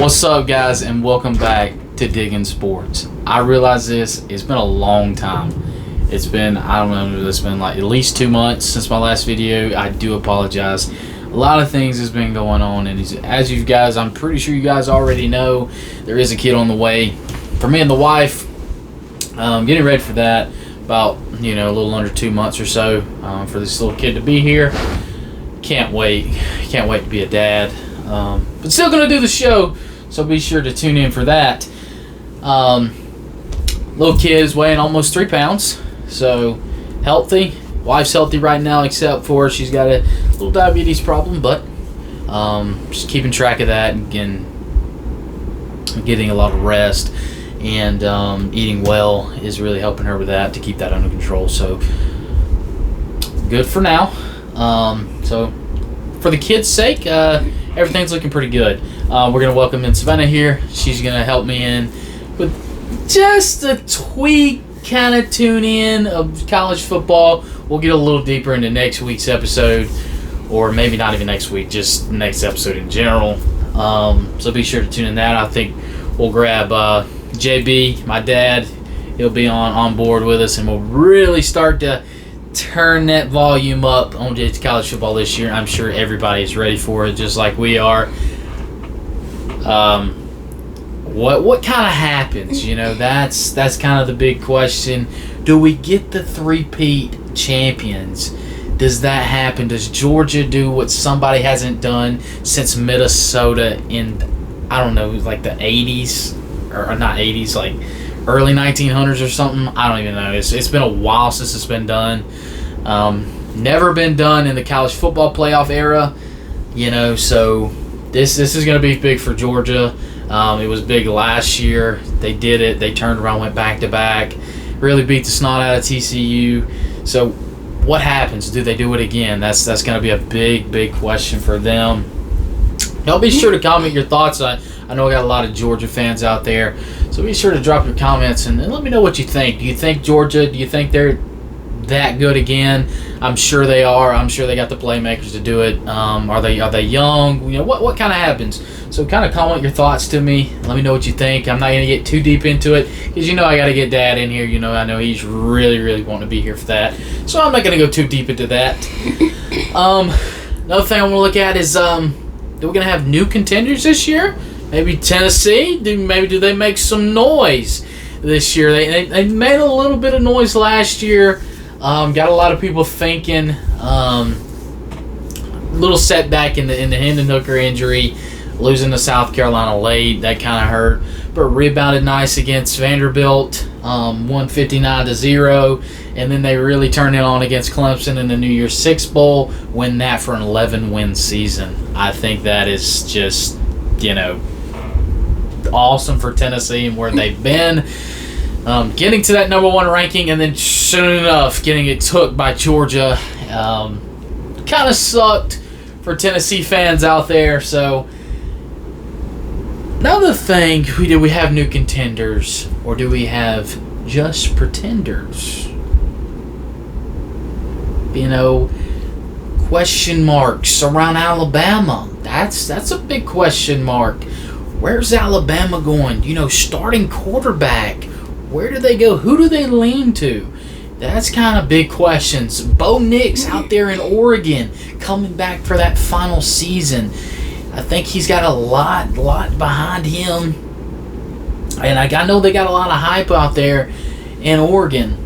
What's up, guys, and welcome back to Digging Sports. I realize it's been a long time. It's been, I don't know, it's been like at least 2 months since my last video. I do apologize. A lot of things has been going on, and as you guys, I'm pretty sure you guys already know, there is a kid on the way. For me and the wife, getting ready for that. About, a little under 2 months or so for this little kid to be here. Can't wait to be a dad. But still gonna do the show, so be sure to tune in for that. Little kid is weighing almost 3 pounds, so healthy. Wife's healthy right now, except for she's got a little diabetes problem, but just keeping track of that and getting a lot of rest and eating well is really helping her with that, to keep that under control. So good for now. So for the kids' sake, everything's looking pretty good. We're going to welcome in Savannah here. She's going to help me in with just a tweak kind of tune in of college football. We'll get a little deeper into next week's episode, or maybe not even next week, just next episode in general. So be sure to tune in that. I think we'll grab JB, my dad. He'll be on board with us, and we'll really start to turn that volume up on college football this year. I'm sure everybody is ready for it, just like we are. What kind of happens? That's kind of the big question. Do we get the three-peat champions? Does that happen? Does Georgia do what somebody hasn't done since Minnesota in, I don't know, like the 80s? Or not 80s, like early 1900s or something? I don't even know. It's been a while since it's been done. Never been done in the college football playoff era, so this is going to be big for Georgia. It was big last year. They did it. They turned around, went back-to-back, really beat the snot out of TCU. So what happens? Do they do it again? That's going to be a big question for them. Y'all be sure to comment your thoughts. I know I got a lot of Georgia fans out there, so be sure to drop your comments and let me know what you think. Do you think Georgia, do you think they're that good again? I'm sure they are. I'm sure they got the playmakers to do it. Are they young? What kind of happens? So kind of comment your thoughts to me. Let me know what you think. I'm not going to get too deep into it because I got to get Dad in here. I know he's really wanting to be here for that. So I'm not going to go too deep into that. Another thing I want to look at is are we going to have new contenders this year? Maybe Tennessee? Do they make some noise this year? They made a little bit of noise last year. Got a lot of people thinking. Little setback in the Hendon Hooker injury, losing to South Carolina late. That kind of hurt, but rebounded nice against Vanderbilt. Won 59-0, and then they really turned it on against Clemson in the New Year's Six Bowl. Win that for an 11-win season. I think that is just awesome for Tennessee and where they've been. Getting to that number 1 ranking, and then soon enough getting it took by Georgia. Kind of sucked for Tennessee fans out there. So another thing, do we have new contenders, or do we have just pretenders? Question marks around Alabama. That's a big question mark. Where's Alabama going? Starting quarterback. Where do they go? Who do they lean to? That's kind of big questions. Bo Nix out there in Oregon, coming back for that final season. I think he's got a lot behind him. And I know they got a lot of hype out there in Oregon.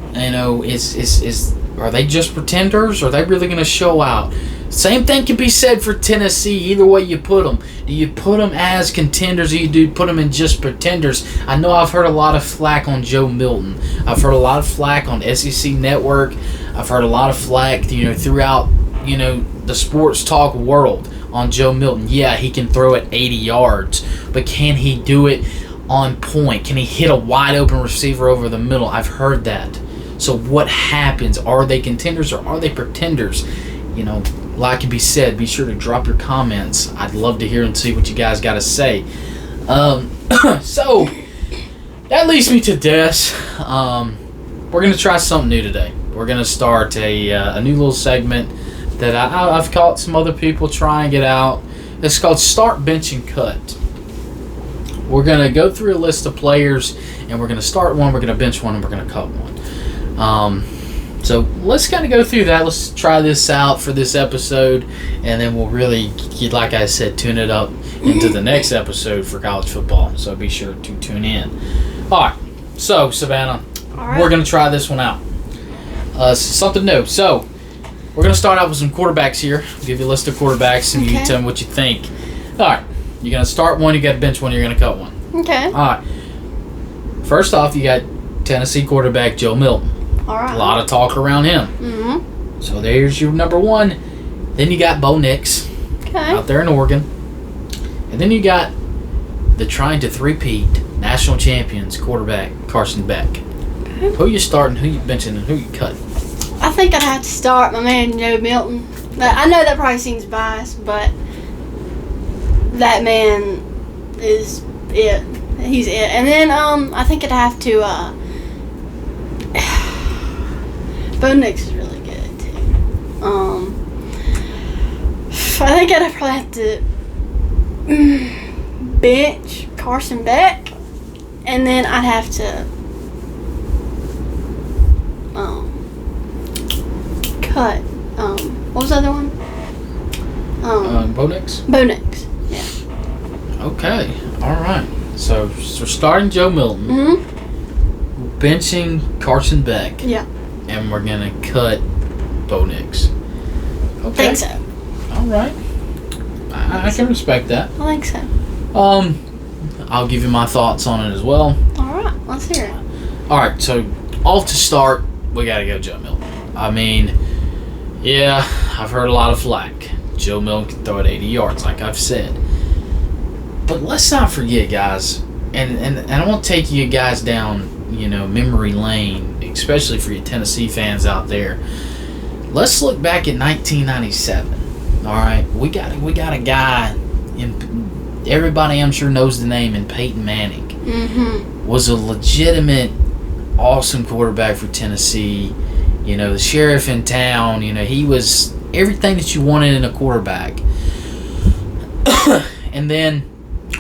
Are they just pretenders, or are they really going to show out? Same thing can be said for Tennessee. Either way you put them. Do you put them as contenders, or do you put them in just pretenders? I know I've heard a lot of flack on Joe Milton. I've heard a lot of flack on SEC Network. I've heard a lot of flack, throughout, the sports talk world on Joe Milton. Yeah, he can throw it 80 yards, but can he do it on point? Can he hit a wide open receiver over the middle? I've heard that. So what happens? Are they contenders, or are they pretenders? Like can be said, be sure to drop your comments. I'd love to hear and see what you guys got to say. So that leads me to this. We're going to try something new today. We're going to start a new little segment that I've caught some other people trying it out. It's called Start, Bench, and Cut. we're going to go through a list of players, and we're going to start one, we're going to bench one, and we're going to cut one. So let's kind of go through that. Let's try this out for this episode, and then we'll really, like I said, tune it up into the next episode for college football. So be sure to tune in. All right. So, Savannah, we're going to try this one out. Something new. So, we're going to start out with some quarterbacks here. I'll give you a list of quarterbacks, and you tell me what you think. All right. You're going to start one, you got to bench one, you're going to cut one. Okay. All right. First off, you got Tennessee quarterback Joe Milton. All right. A lot of talk around him. Mm-hmm. So there's your number one. Then you got Bo Nix out there in Oregon. And then you got the trying to three-peat national champions quarterback Carson Beck. Okay. Who you starting, who you benching, and who you cutting? I think I'd have to start my man Joe Milton. I know that probably seems biased, but that man is it. He's it. And then I think I'd have to Bo Nix is really good too. I think I'd probably have to bench Carson Beck, and then I'd have to cut what was the other one? Bo Nix? Bo Nix. Yeah. Okay. All right. So we're starting Joe Milton. Mm-hmm. Benching Carson Beck. Yeah. And we're going to cut Bo Nix. Okay. I think so. All right. I can respect that. I think so. I'll give you my thoughts on it as well. All right. Let's hear it. All right. So, off to start, we got to go Joe Milton. I mean, yeah, I've heard a lot of flack. Joe Milton can throw it 80 yards, like I've said. But let's not forget, guys, and I want to take you guys down, memory lane, especially for you Tennessee fans out there. Let's look back at 1997. All right, we got a guy, everybody I'm sure knows the name, in Peyton Manning. Mm-hmm. Was a legitimate, awesome quarterback for Tennessee. The sheriff in town. He was everything that you wanted in a quarterback. And then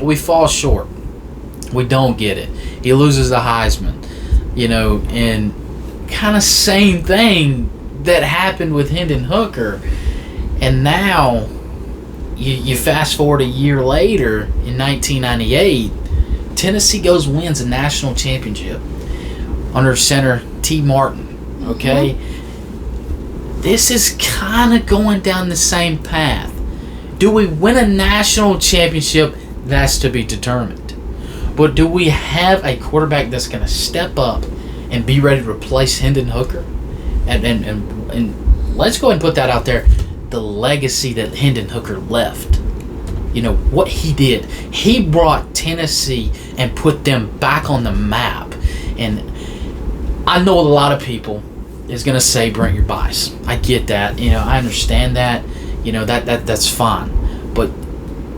we fall short. We don't get it. He loses the Heisman. And kind of same thing that happened with Hendon Hooker. And now, you fast forward a year later, in 1998, Tennessee wins a national championship under center T. Martin. Okay? Mm-hmm. This is kind of going down the same path. Do we win a national championship? That's to be determined. But do we have a quarterback that's going to step up and be ready to replace Hendon Hooker? And let's go ahead and put that out there. The legacy that Hendon Hooker left. What he did. He brought Tennessee and put them back on the map. And I know a lot of people is going to say, Brent, you're biased. I get that. I understand that. That's fine. But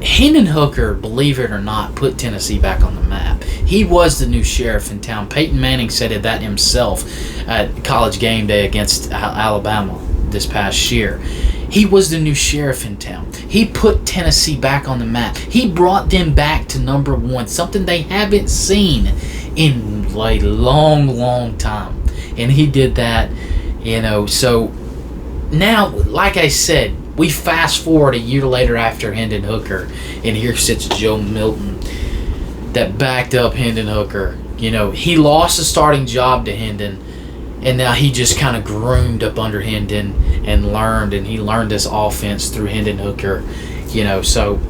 Hendon Hooker, believe it or not, put Tennessee back on the map. He was the new sheriff in town. Peyton Manning said that himself at College Game Day against Alabama this past year. He was the new sheriff in town. He put Tennessee back on the map. He brought them back to number one, something they haven't seen in a long, long time. And he did that, So now, like I said, we fast forward a year later after Hendon Hooker, and here sits Joe Milton that backed up Hendon Hooker. He lost the starting job to Hendon, and now he just kind of groomed up under Hendon and learned this offense through Hendon Hooker. So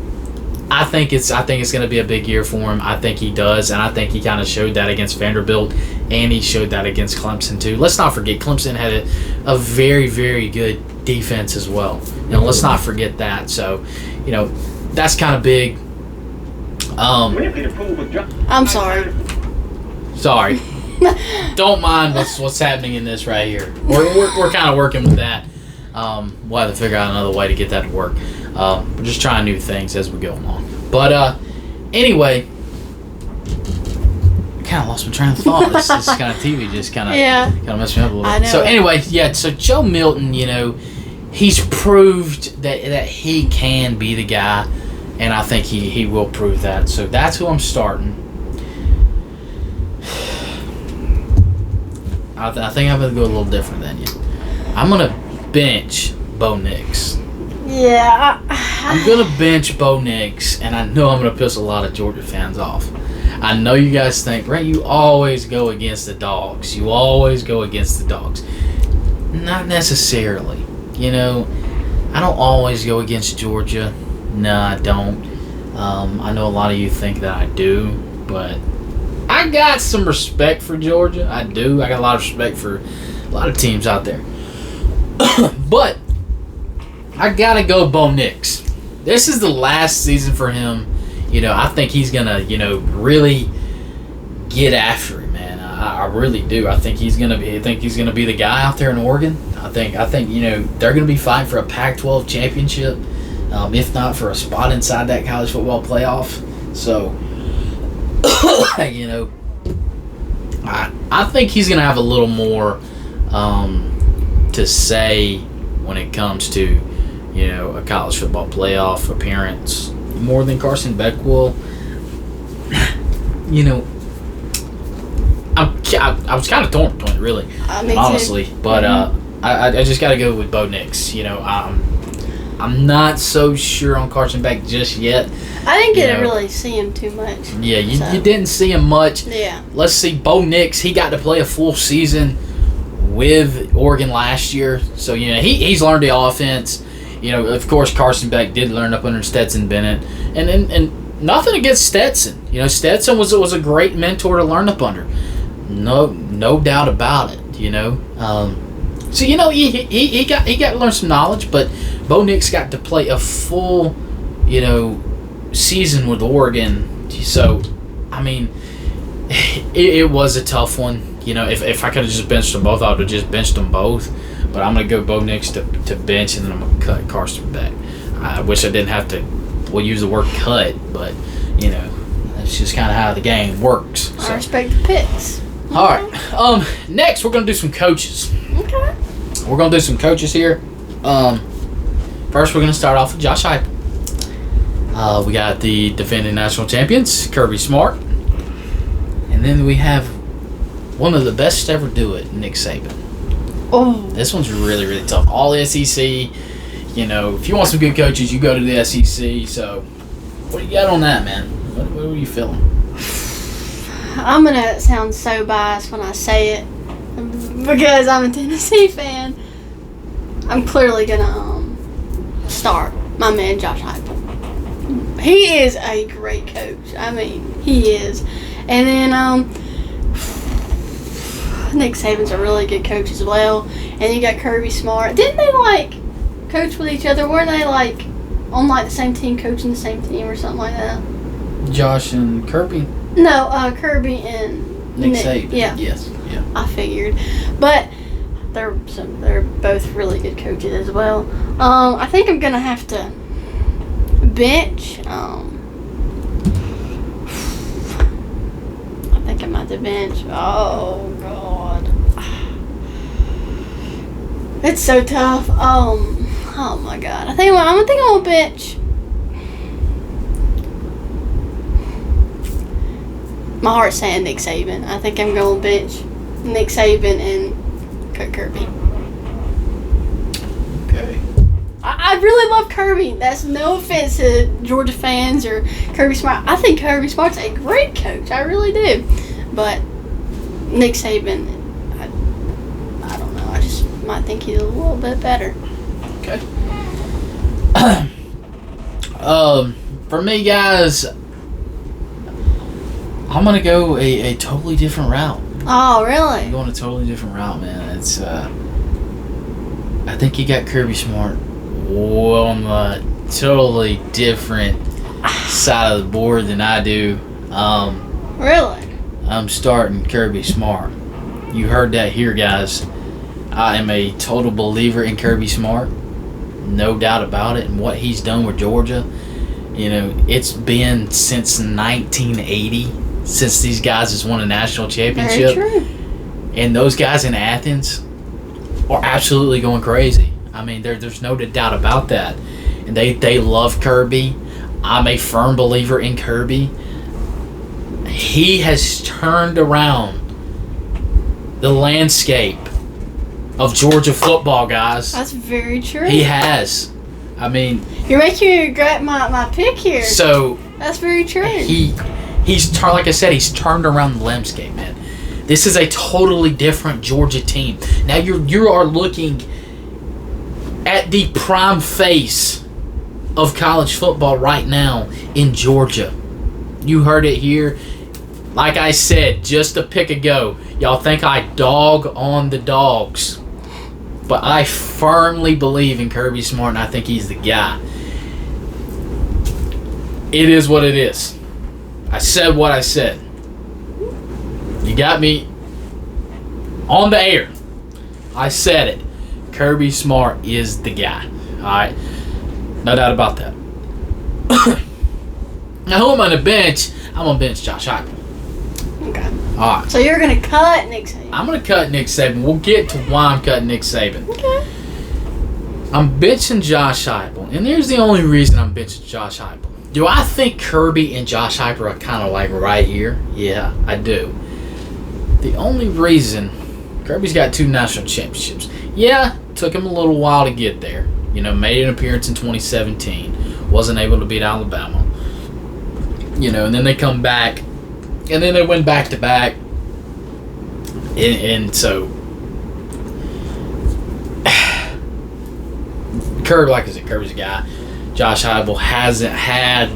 I think it's going to be a big year for him. I think he does, and I think he kind of showed that against Vanderbilt, and he showed that against Clemson too. Let's not forget Clemson had a very, very good defense as well. Let's not forget that. So, that's kind of big. I'm sorry. Sorry. Don't mind what's happening in this right here. We're kind of working with that. We'll have to figure out another way to get that to work. We're just trying new things as we go along. But anyway, I kind of lost my train of thought. This kind of TV just kind of messed me up a little bit. I know. So anyway, so Joe Milton, he's proved that he can be the guy. and I think he will prove that. So that's who I'm starting. I think I'm going to go a little different than you. I'm going to bench Bo Nix. Yeah. I'm going to bench Bo Nix, and I know I'm going to piss a lot of Georgia fans off. I know you guys think, right, you always go against the dogs. You always go against the dogs. Not necessarily. You know, I don't always go against Georgia. No, I don't. I know a lot of you think that I do, but I got some respect for Georgia. I do. I got a lot of respect for a lot of teams out there. But I got to go Bo Nix. This is the last season for him. You know, I think he's going to, really get after it, man. I really do. I think he's going to be the guy out there in Oregon. I think they're going to be fighting for a Pac-12 championship, if not for a spot inside that college football playoff. So, I think he's going to have a little more to say when it comes to, a college football playoff appearance more than Carson Beck will. I was kind of torn between it, really, honestly. Too. But I just got to go with Bo Nix. I'm not so sure on Carson Beck just yet. I didn't get to really see him too much. Yeah, you didn't see him much. Yeah. Let's see, Bo Nix, he got to play a full season with Oregon last year. So, he's learned the offense. Of course, Carson Beck did learn up under Stetson Bennett. And nothing against Stetson. Stetson was a great mentor to learn up under. No doubt about it, So, he got to learn some knowledge, but Bo Nix got to play a full, season with Oregon. So, I mean, it was a tough one. If I could have just benched them both, I would have just benched them both. But I'm going to go Bo Nix to bench, and then I'm going to cut Carson Beck. I wish I didn't have to use the word cut, but, that's just kind of how the game works. So. I respect the picks. All right. Next, we're going to do some coaches. Okay. We're going to do some coaches here. First, we're going to start off with Josh Heupel. We got the defending national champions, Kirby Smart. And then we have one of the best to ever do it, Nick Saban. Oh. This one's really, really tough. All SEC. If you want some good coaches, you go to the SEC. So, what do you got on that, man? What are you feeling? I'm going to sound so biased when I say it because I'm a Tennessee fan. I'm clearly going to start my man Josh Heupel. He is a great coach. I mean, he is. And then Nick Saban's a really good coach as well. And you got Kirby Smart. Didn't they, coach with each other? Weren't they, on, the same team, coaching the same team or something like that? Josh and Kirby? No, Kirby and Nick Saban. Yeah. Yes. Yeah. I figured. But they're both really good coaches as well. I think I'm going to have to bench. I think I'm at the bench. Oh, God. It's so tough. Oh, my God. I think I'm going to bench. My heart's saying Nick Saban. I think I'm going to bench Nick Saban and Kirby. Okay. I really love Kirby. That's no offense to Georgia fans or Kirby Smart. I think Kirby Smart's a great coach. I really do. But Nick Saban, I don't know. I just might think he's a little bit better. Okay. For me, guys, I'm going to go a totally different route. Oh, really? I'm going a totally different route, man. It's I think you got Kirby Smart on the totally different side of the board than I do. Really? I'm starting Kirby Smart. You heard that here, guys. I am a total believer in Kirby Smart. No doubt about it. And what he's done with Georgia, it's been since 1980 since these guys has won a national championship. Very true. And those guys in Athens are absolutely going crazy. I mean, there's no doubt about that. And they love Kirby. I'm a firm believer in Kirby. He has turned around the landscape of Georgia football, guys. That's very true. He has. I mean, you're making me regret my pick here. So that's very true. He's turned, like I said, he's turned around the landscape, man. This is a totally different Georgia team. Now you are looking at the prime face of college football right now in Georgia. You heard it here. Like I said, just a pick a go. Y'all think I dog on the dogs. But I firmly believe in Kirby Smart, and I think he's the guy. It is what it is. I said what I said. You got me on the air. I said it. Kirby Smart is the guy. Alright? No doubt about that. Now, who am I on the bench? I'm going to bench Josh Heupel. Okay. Alright. So you're going to cut Nick Saban. I'm going to cut Nick Saban. We'll get to why I'm cutting Nick Saban. Okay. I'm benching Josh Heupel. And here's the only reason I'm benching Josh Heupel. Do I think Kirby and Josh Heupel are kind of like right here? Yeah, I do. The only reason, Kirby's got 2 national championships. Yeah, took him a little while to get there. You know, made an appearance in 2017. Wasn't able to beat Alabama. You know, and then they come back. And then they went back to back. And so, Kirby, like I said, Kirby's a guy. Josh Heupel hasn't had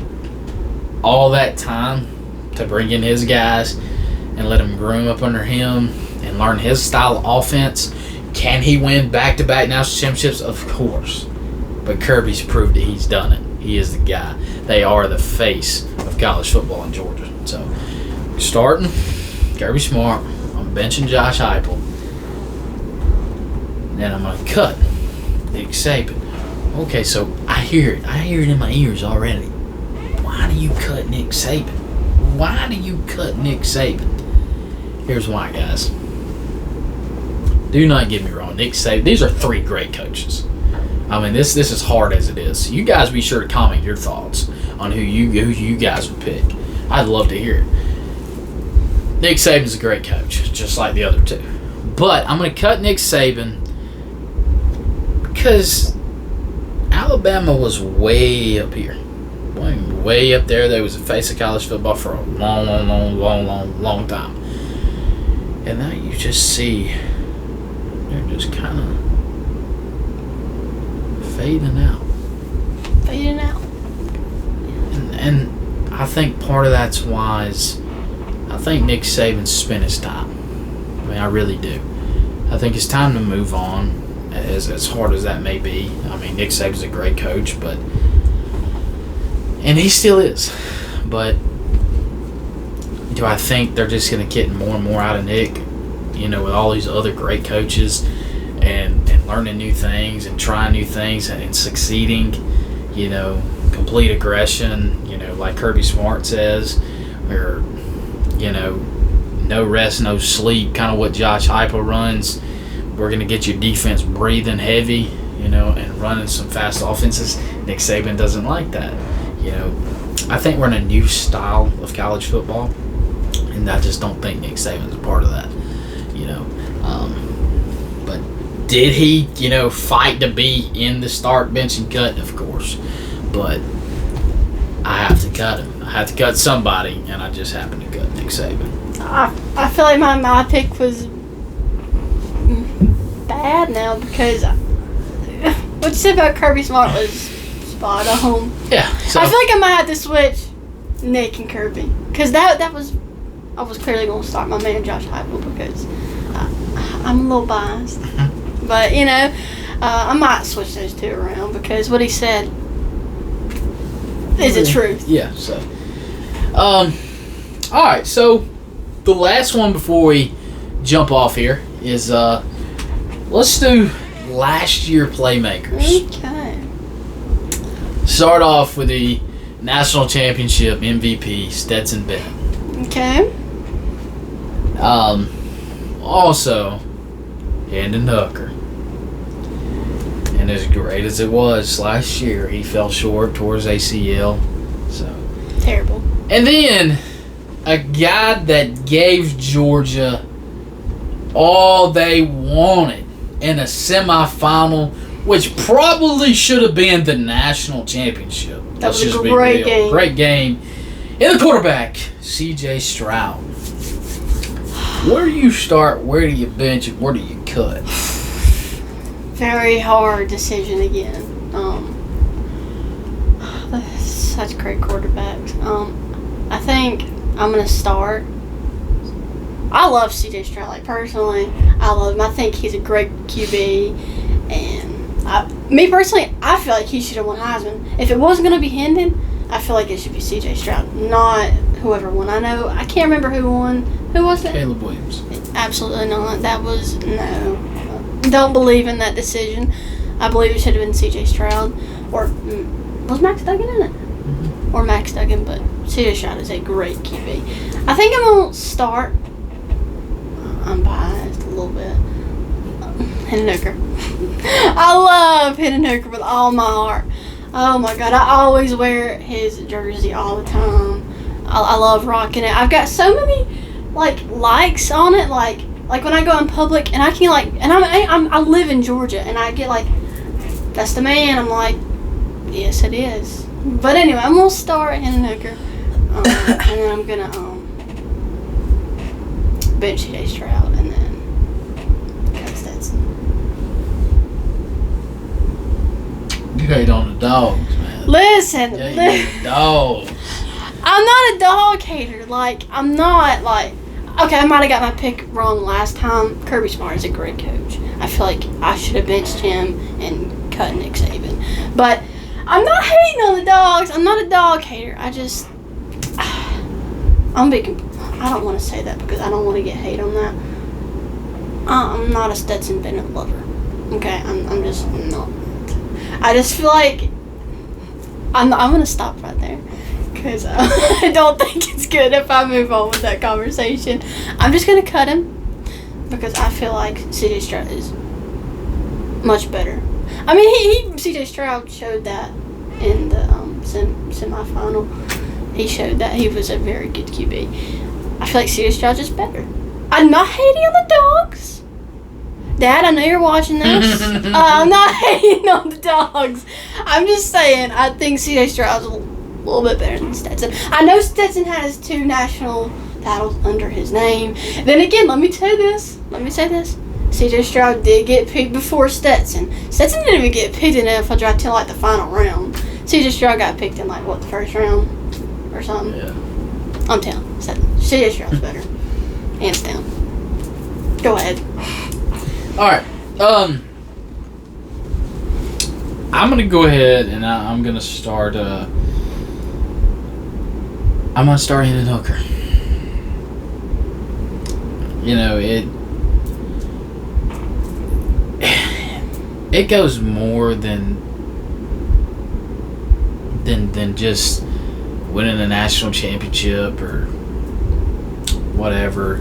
all that time to bring in his guys and let them groom up under him and learn his style of offense. Can he win back-to-back national championships? Of course. But Kirby's proved that he's done it. He is the guy. They are the face of college football in Georgia. So, starting, Kirby Smart. I'm benching Josh Heupel. Then I'm going to cut Nick Saban. Okay, so I hear it. I hear it in my ears already. Why do you cut Nick Saban? Why do you cut Nick Saban? Here's why, guys. Do not get me wrong. Nick Saban, these are 3 great coaches. I mean, this is hard as it is. You guys be sure to comment your thoughts on who you guys would pick. I'd love to hear it. Nick Saban's a great coach, just like the other 2. But I'm going to cut Nick Saban because Alabama was way up here. Way up there. They was the face of college football for a long time. And now you just see they're just kind of fading out. Fading out. And I think part of that's why is I think Nick Saban spent his time. I mean, I really do. I think it's time to move on. As hard as that may be. I mean, Nick Saban's a great coach, and he still is. But do I think they're just going to get more and more out of Nick? You know, with all these other great coaches and learning new things and trying new things and succeeding, you know, complete aggression, you know, like Kirby Smart says, or, you know, no rest, no sleep, kind of what Josh Heupel runs. We're going to get your defense breathing heavy, you know, and running some fast offenses. Nick Saban doesn't like that. You know, I think we're in a new style of college football, and I just don't think Nick Saban's a part of that, you know. But did he, you know, fight to be in the start, bench, and cut? Of course. But I have to cut him. I have to cut somebody, and I just happened to cut Nick Saban. I feel like my pick was bad now because what you said about Kirby Smart was spot on. Yeah. So I feel like I might have to switch Nick and Kirby because that was I was clearly going to start my man Josh Heupel because I'm a little biased, but you know I might switch those 2 around because what he said is the truth. Yeah. So, all right. So the last one before we jump off here is let's do last year playmakers. Okay. Start off with the national championship MVP Stetson Bennett. Okay. Also, Hendon Hooker. And as great as it was last year, he fell short towards ACL. So Terrible. and then a guy that gave Georgia all they wanted in a semifinal, which probably should have been the national championship. That was a great game. Great game. And the quarterback, C.J. Stroud. Where do you start? Where do you bench? And where do you cut? Very hard decision again. Such great quarterbacks. I think I'm gonna start. I love C.J. Stroud. Like personally, I love him. I think he's a great QB, and me personally, I feel like he should have won Heisman. If it wasn't gonna be Hendon, I feel like it should be C.J. Stroud, not whoever won. I can't remember who won. Who was it? Caleb Williams. Absolutely not. That was no. Don't believe in that decision. I believe it should have been C.J. Stroud, or was Max Duggan in it? Or Max Duggan, but C.J. Stroud is a great QB. I think I'm gonna start. I'm biased a little bit. Hendon Hooker. I love Hendon Hooker with all my heart. Oh my God, I always wear his jersey all the time. I love rocking it. I've got so many likes on it, like when I go in public and I can and I live in Georgia and I get that's the man. I'm like, yes it is. But anyway, I'm gonna start Hendon Hooker, and then I'm gonna bench C.J. Stroud and then cut Stetson. You hate on the dogs, man. Listen, Yeah, you hate dogs. I'm not a dog hater. I'm not okay, I might have got my pick wrong last time. Kirby Smart is a great coach. I feel like I should have benched him and cut Nick Saban. But I'm not hating on the dogs. I'm not a dog hater. I don't want to say that because I don't want to get hate on that. I'm not a Stetson Bennett lover. Okay, I'm just not. I just feel like I'm gonna stop right there. Because I don't think it's good if I move on with that conversation. I'm just going to cut him because I feel like C.J. Stroud is much better. I mean, C.J. Stroud showed that in the semifinal. He showed that he was a very good QB. I feel like C.J. Stroud's just better. I'm not hating on the dogs. Dad, I know you're watching this. I'm not hating on the dogs. I'm just saying I think C.J. Stroud's a little bit better than Stetson. I know Stetson has 2 national titles under his name. Then again, let me say this. C.J. Stroud did get picked before Stetson. Stetson didn't even get picked in the NFL draft till the final round. C.J. Stroud got picked in the first round or something. Yeah. I'm telling you, C.J. Stroud's better, hands down. Go ahead. All right. I'm gonna go ahead and I'm gonna start. I'm gonna start Hendon Hooker. You know, it goes more than just winning a national championship or whatever.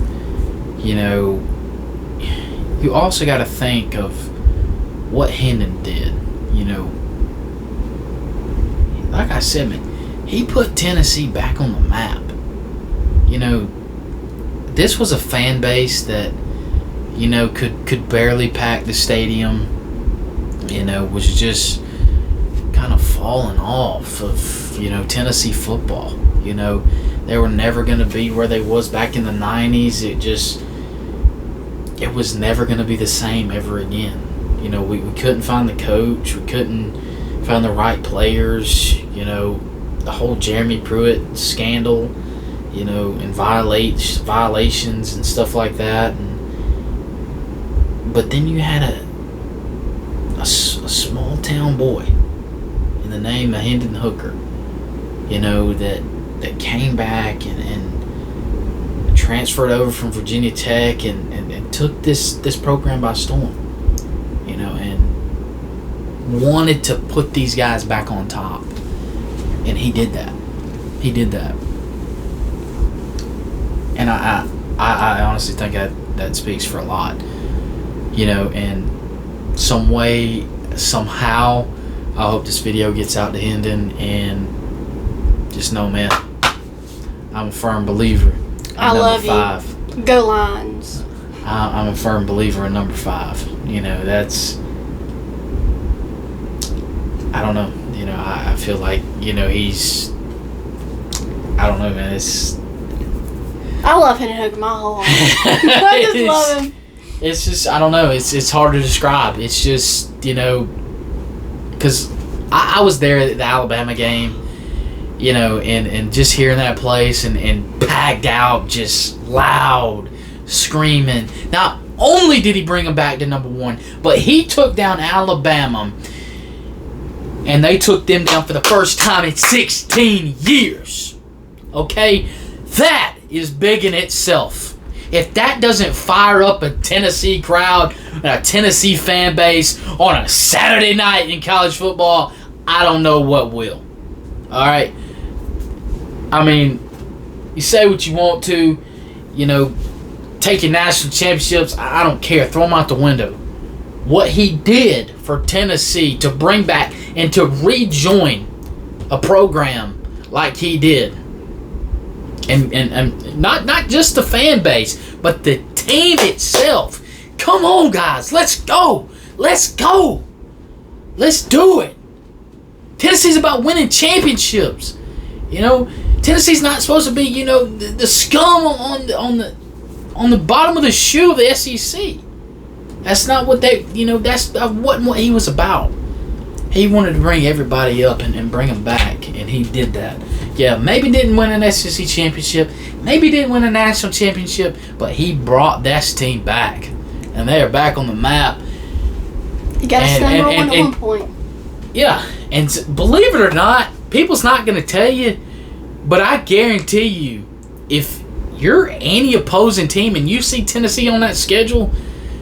You know, you also got to think of what Hendon did. You know, like I said, man, he put Tennessee back on the map. You know, this was a fan base that, you know, could barely pack the stadium. You know, was just kind of falling off of, you know, Tennessee football. You know, they were never going to be where they was back in the 90s. It was never going to be the same ever again. You know, we couldn't find the coach. We couldn't find the right players. You know, the whole Jeremy Pruitt scandal, you know, and violations and stuff like that. But then you had a small town boy in the name of Hendon Hooker, you know, that came back and transferred over from Virginia Tech and took this program by storm, you know, and wanted to put these guys back on top. And he did that. And I honestly think that speaks for a lot. You know, and some way, somehow, I hope this video gets out to Hendon and just know, man, I'm a firm believer in I love number 5. you. Go Lions. I'm a firm believer in number 5. You know, that's, I don't know. You know, I feel like, you know, he's, I don't know, man. It's, I love Hendon Hooker my whole life. I just love him. It's just, I don't know. It's hard to describe. It's just, you know, because I was there at the Alabama game, you know, and just hearing that place and packed out, just loud, screaming. Not only did he bring them back to number 1, but he took down Alabama, and they took them down for the first time in 16 years. Okay? That is big in itself. If that doesn't fire up a Tennessee crowd, a Tennessee fan base on a Saturday night in college football, I don't know what will. Alright? I mean, you say what you want to, you know, take your national championships, I don't care. Throw them out the window. What he did for Tennessee to bring back and to rejoin a program like he did, and not just the fan base, but the team itself. Come on, guys, let's go. Let's do it. Tennessee's about winning championships. You know, Tennessee's not supposed to be, you know, the scum on the bottom of the shoe of the SEC. That's not what they, you know, that wasn't what he was about. He wanted to bring everybody up and bring them back, and he did that. Yeah, maybe didn't win an SEC championship, maybe didn't win a national championship, but he brought that team back, and they are back on the map. You got to stay number 1 at one point. Yeah, and believe it or not, people's not going to tell you, but I guarantee you, if you're any opposing team and you see Tennessee on that schedule,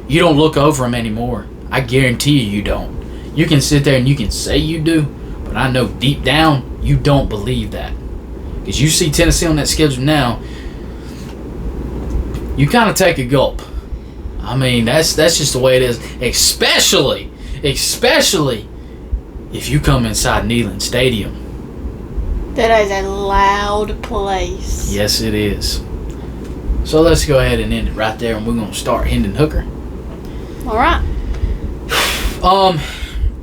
you don't look over them anymore. I guarantee you don't. You can sit there and you can say you do, but I know deep down you don't believe that. Because you see Tennessee on that schedule now, you kind of take a gulp. I mean, that's just the way it is. Especially if you come inside Neyland Stadium. That is a loud place. Yes, it is. So let's go ahead and end it right there, and we're going to start Hendon Hooker. All right.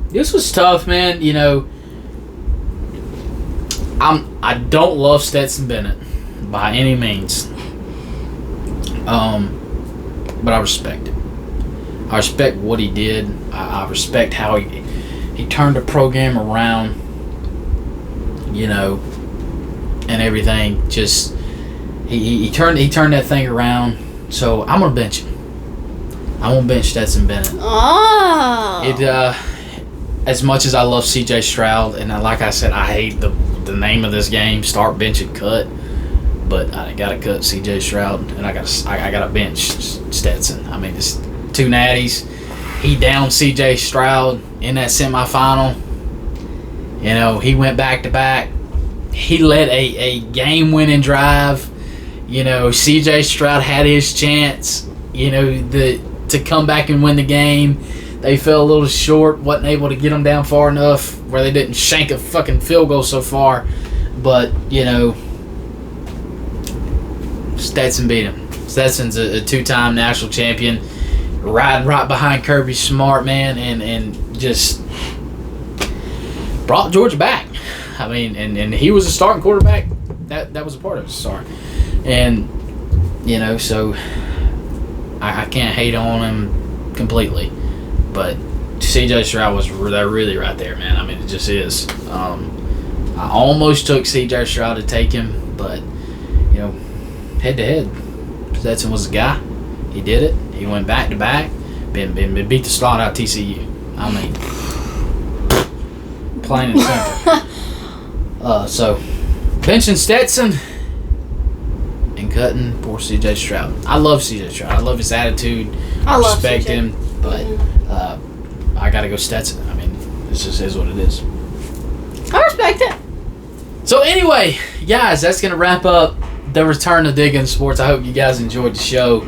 This was tough, man. You know, I don't love Stetson Bennett by any means. But I respect it. I respect what he did. I respect how he turned the program around, you know, and everything. Just he turned that thing around. So I'm gonna bench him. I'm gonna bench Stetson Bennett. Oh. As much as I love C.J. Stroud, and like I said, I hate the name of this game, start, bench, and cut. But I gotta cut C.J. Stroud, and I gotta bench Stetson. I mean, it's 2 natties. He downed C.J. Stroud in that semifinal. You know, he went back to back. He led a game-winning drive. You know, C.J. Stroud had his chance. You know, to come back and win the game. They fell a little short, wasn't able to get them down far enough where they didn't shank a fucking field goal so far. But, you know, Stetson beat him. Stetson's a 2-time national champion, riding right behind Kirby Smart, man, and just brought Georgia back. I mean, and he was a starting quarterback. That was a part of it, sorry. And, you know, so I can't hate on him completely. But C.J. Stroud was really right there, man. I mean, it just is. I almost took C.J. Stroud to take him, but, you know, head-to-head, Stetson was the guy. He did it. He went back-to-back. Been beat the slot out of TCU. I mean, plain and simple. So, benching Stetson and cutting poor C.J. Stroud. I love C.J. Stroud. I love his attitude. I respect him, but I got to go Stetson. I mean, this just is what it is. I respect it. So anyway, guys, that's going to wrap up the return of Digging Sports. I hope you guys enjoyed the show.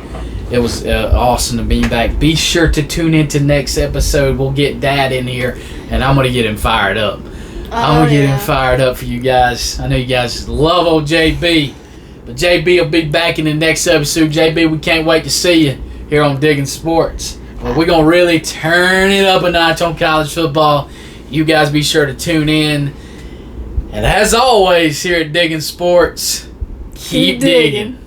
It was awesome to be back. Be sure to tune in to next episode. We'll get Dad in here, and I'm going to get him fired up. I'm going to get him fired up for you guys. I know you guys love old JB. But JB will be back in the next episode. JB, we can't wait to see you here on Digging Sports. Well, we're going to really turn it up a notch on college football. You guys be sure to tune in. And as always, here at Digging Sports, keep digging.